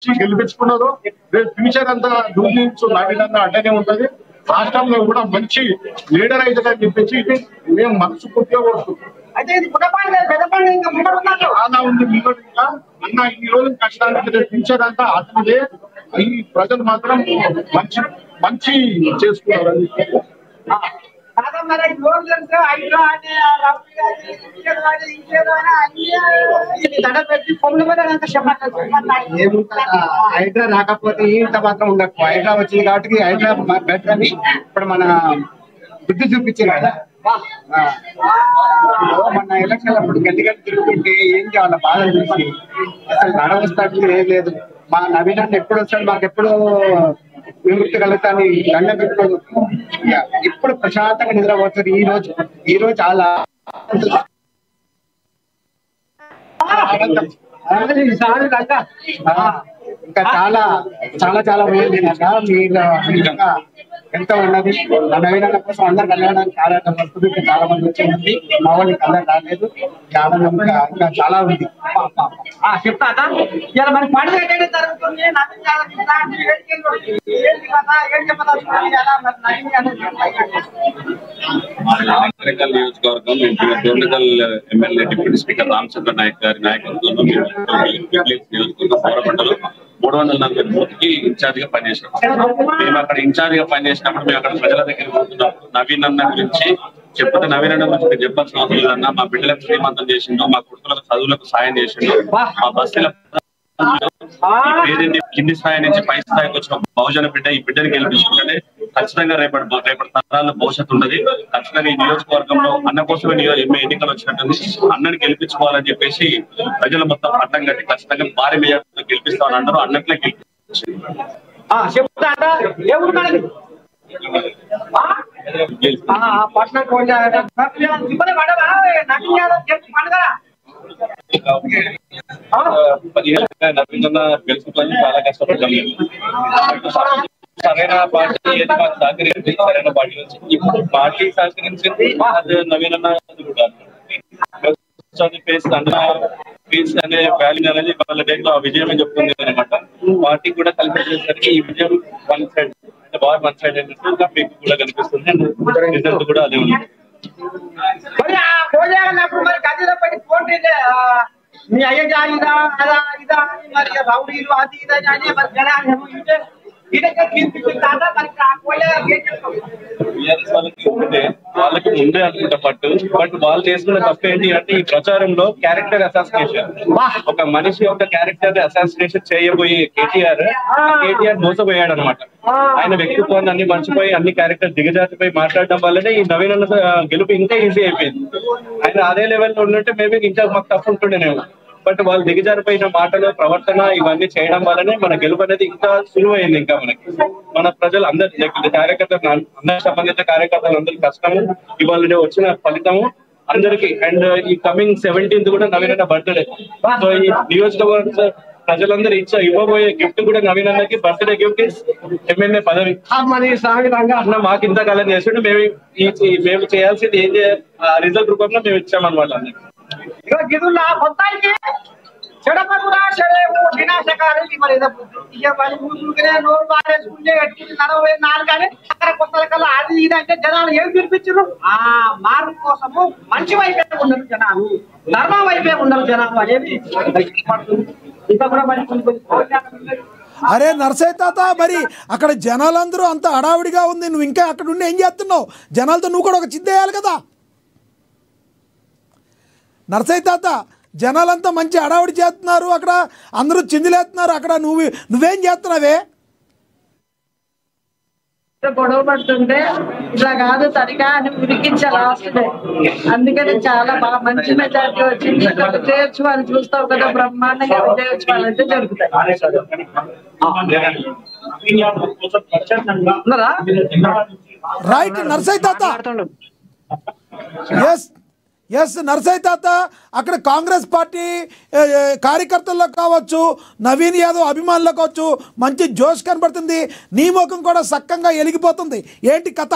గెలిపించుకున్నారు. రేపు ఫ్యూచర్ అంతా డూప్లికేట్స్ నవీన్ అడ్డనే ఉంటది. రాష్ట్రంలో కూడా మంచి లీడర్ అవుతుందని చెప్పేసి మేము మనస్ఫూర్తిగా కోరుకుంటున్నాం. చాలా ఉంది ముందుగా అన్న ఈ రోజు కష్టానికి ఫ్యూచర్ అంతా అతనిదే. ఈ ప్రజలు మాత్రం మంచి మంచి చేసుకున్నారు. హైడ్రా రాకపోతే ఇంత మాత్రం ఉండకు. హైడ్రా వచ్చింది కాబట్టి హైడ్రా బెటర్ అని ఇప్పుడు మన బుద్ధి చూపించారు కదా. మన ఎలక్షన్ అప్పుడు గట్టి తిరుగుతుంటే ఏం కావాల బాధ చూసి అసలు నడవస్తాడు ఏం లేదు. మా నవీన్ అన్న ఎప్పుడు వస్తాడు, మాకు ఎప్పుడు విముక్తి కలుగుతాను దండ పెట్టుకోదు. ఇప్పుడు ప్రశాంతంగా నిద్రపోతుంది. ఈ రోజు చాలా ఇంకా చాలా చాలా చాలా పోయింది. మీరు ఎంతో ఉన్నది. నవీన కోసం అందరు కలగడానికి చాలా వస్తుంది. చాలా మంది వచ్చింది. మా వాళ్ళకి అందరు రాలేదు. ఆనందం ఇంకా చాలా ఉంది. చెప్తా ఇలా మరి పండుగ జరుగుతుంది. నియోజకవర్గం Dondakal MLA deputy speaker Ramachandra Naik గారి నాయకత్వంలో నియోజకవర్గం పోరబండలో 340 ఇన్ఛార్జ్ గా పనిచేసాం. మేము అక్కడ ఇన్ఛార్జ్ గా పనిచేసినప్పుడు మేము అక్కడ ప్రజల దగ్గరికి పోతున్నప్పుడు నవీన్ అన్న గురించి చెప్తే నవీన్ అన్న గురించి చెప్పాల్సిన అవసరం లేదన్నా. మా బిడ్డలకు శ్రీమంతం చేసిండు, మా కుటుంబాలకు చదువులకు సాయం చేసిండు, మా బస్సుల పేరుని కింది స్థాయి నుంచి పై స్థాయికి వచ్చిన బహుజన బిడ్డ. ఈ బిడ్డని గెలిపించుకుంటే ఖచ్చితంగా రేపటి తరాల భవిష్యత్తు ఉన్నది. ఖచ్చితంగా ఈ నియోజకవర్గంలో అన్న కోసమే ఎన్నికలు వచ్చినట్టుంది. అన్నని గెలిపించుకోవాలని చెప్పేసి ప్రజలు మొత్తం పట్టం కట్టి ఖచ్చితంగా భారీ మెజార్టీతో గెలిపిస్తామని అంటారు. అన్నట్లే గెలుచుకోవాలని చాలా కష్టపడ్డాము. సరైన పార్టీ ఏది మాకు సహకరించింది, సరైన పార్టీ నుంచి ఇప్పుడు పార్టీ సహకరించింది. అది నవీన్ అన్న కూడా పీస్ అనే వాల్యూ అనేది వాళ్ళ డేట్లో ఆ విజయమే చెప్తుంది అనమాట. పార్టీ కూడా కలిపేసరికి ఈ విజయం వన్ సైడ్ అంటే బాగా వన్ సైడ్ అయినట్టు మీకు కూడా కనిపిస్తుంది. రిజల్ట్ కూడా అదే ఉంది. మీ అయ్య ఇదా అదా ఇదా మరి రౌడీలు అది ఇదని మరి జనాలు వాళ్ళకి ఉండే అనుకుంటా పట్టు. బట్ వాళ్ళు చేసుకున్న తప్పు ఏంటి అంటే ఈ ప్రచారంలో క్యారెక్టర్ అసాసినేషన్. ఒక మనిషి యొక్క క్యారెక్టర్ అసాసినేషన్ చేయబోయి కేటీఆర్ మోసపోయాడు అనమాట. ఆయన వ్యక్తిత్వాన్ని అన్ని మర్చిపోయి అన్ని క్యారెక్టర్ దిగజారిపోయి మాట్లాడడం వల్లనే ఈ నవీన్ గెలుపు ఇంకా ఈజీ అయిపోయింది. ఆయన అదే లెవెల్లో ఉన్నట్టు మేబీ ఇంకా మాకు తప్పు ఉంటుండేనేమో. బట్ వాళ్ళు దిగజారిపోయిన మాటలు ప్రవర్తన ఇవన్నీ చేయడం వల్లనే మన గెలుపు అనేది ఇంకా సులువైంది. ఇంకా మనకి మన ప్రజలు అందరి కార్యకర్తలు అందరి సంబంధిత కార్యకర్తలు అందరి కష్టము ఇవాళ వచ్చిన ఫలితము అందరికి. అండ్ ఈ కమింగ్ 17th కూడా నవీన్ అన్న బర్త్డే. సో ఈ నియోజకవర్గ ప్రజలందరూ ఇవ్వబోయే గిఫ్ట్ కూడా నవీన్ అన్నకి బర్త్డే గిఫ్ట్ ఎమ్మెల్యే పదవి. అన్న మాకు ఇంతకాలం చేస్తుంటే మేము చేయాల్సింది ఏం రిజల్ట్ రూపంలో మేము ఇచ్చామన్నమాట. అందరికి మొత్తానికి చెడపడురా చెడేవు వినాశకాలు మరి నోరు బారేసుకుంటే 44 కానీ కొత్త కల్లా అది ఇది అంటే జనాలు ఏం చూపించారు? ఆ మార్పు కోసము మంచి వైపే ఉన్నారు జనాలు, ధర్మం వైపే ఉన్నారు జనాలు అనేది ఇంకా కూడా మరి. అరే నర్సయ్య తాత, మరి అక్కడ జనాలందరూ అంత హడావిడిగా ఉంది, నువ్వు ఇంకా అక్కడ ఉండి ఏం చేస్తున్నావు? జనాలతో నువ్వు కూడా ఒక చిద్దేయాలి కదా నర్సయ్య తాత. జనాలంతా మంచి హడావిడి చేస్తున్నారు, అక్కడ అందరూ చిందులేస్తున్నారు, అక్కడ నువ్వేం చేస్తున్నావే? గొడవ పడుతుంటే ఇట్లా కాదు సరిగా అని ఉరికించా లాస్ట్ డే. అందుకని చాలా బాగా మంచి మెజారిటీ వచ్చింది. విజయోత్సవాలు చూస్తావు కదా, బ్రహ్మాండంగా విజయోత్సవాలు అయితే జరుగుతాయి. రైట్ నర్సయ్య తాత. ఎస్ నర్సయ్య తాత, అక్కడ కాంగ్రెస్ పార్టీ కార్యకర్తల్లో కావచ్చు, నవీన్ యాదవ్ అభిమానులు కావచ్చు, మంచి జోష్ కనబడుతుంది. నీ ముఖం కూడా సక్కంగా ఎలిగిపోతుంది. ఏంటి కథ?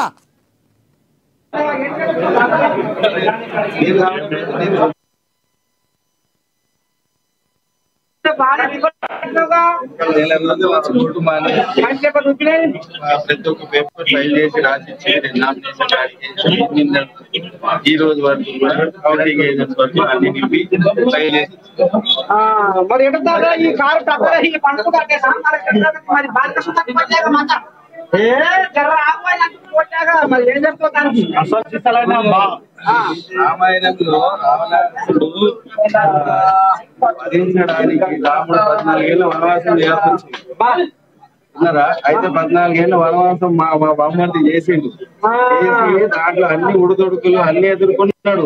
బాగా ప్రతి ఒక్క పేపర్ ఫైల్ చేసి రాసిచ్చి నామినేషన్ ఈ రోజు వరకు కూడా కౌంటింగ్ ఏజెంట్స్ వరకు అన్ని నింపి ఫైల్ చేసి మరి ఎట్లా ఈ కారు టక్కర ఈ పండుగ మరి బాగా మరి ఏం చెప్తానికి రామాయణంలో రావణాసుడు వధించడానికి రాముడు 14 ఏళ్ళ వనవాసం చేయాల్సి ఉన్నారా? అయితే 14 ఏళ్ళ వనవాసం మా బామ్మర్ది చేసిండు. చేసి దాంట్లో అన్ని ఉడుదొడుకులు అన్ని ఎదుర్కొన్నాడు.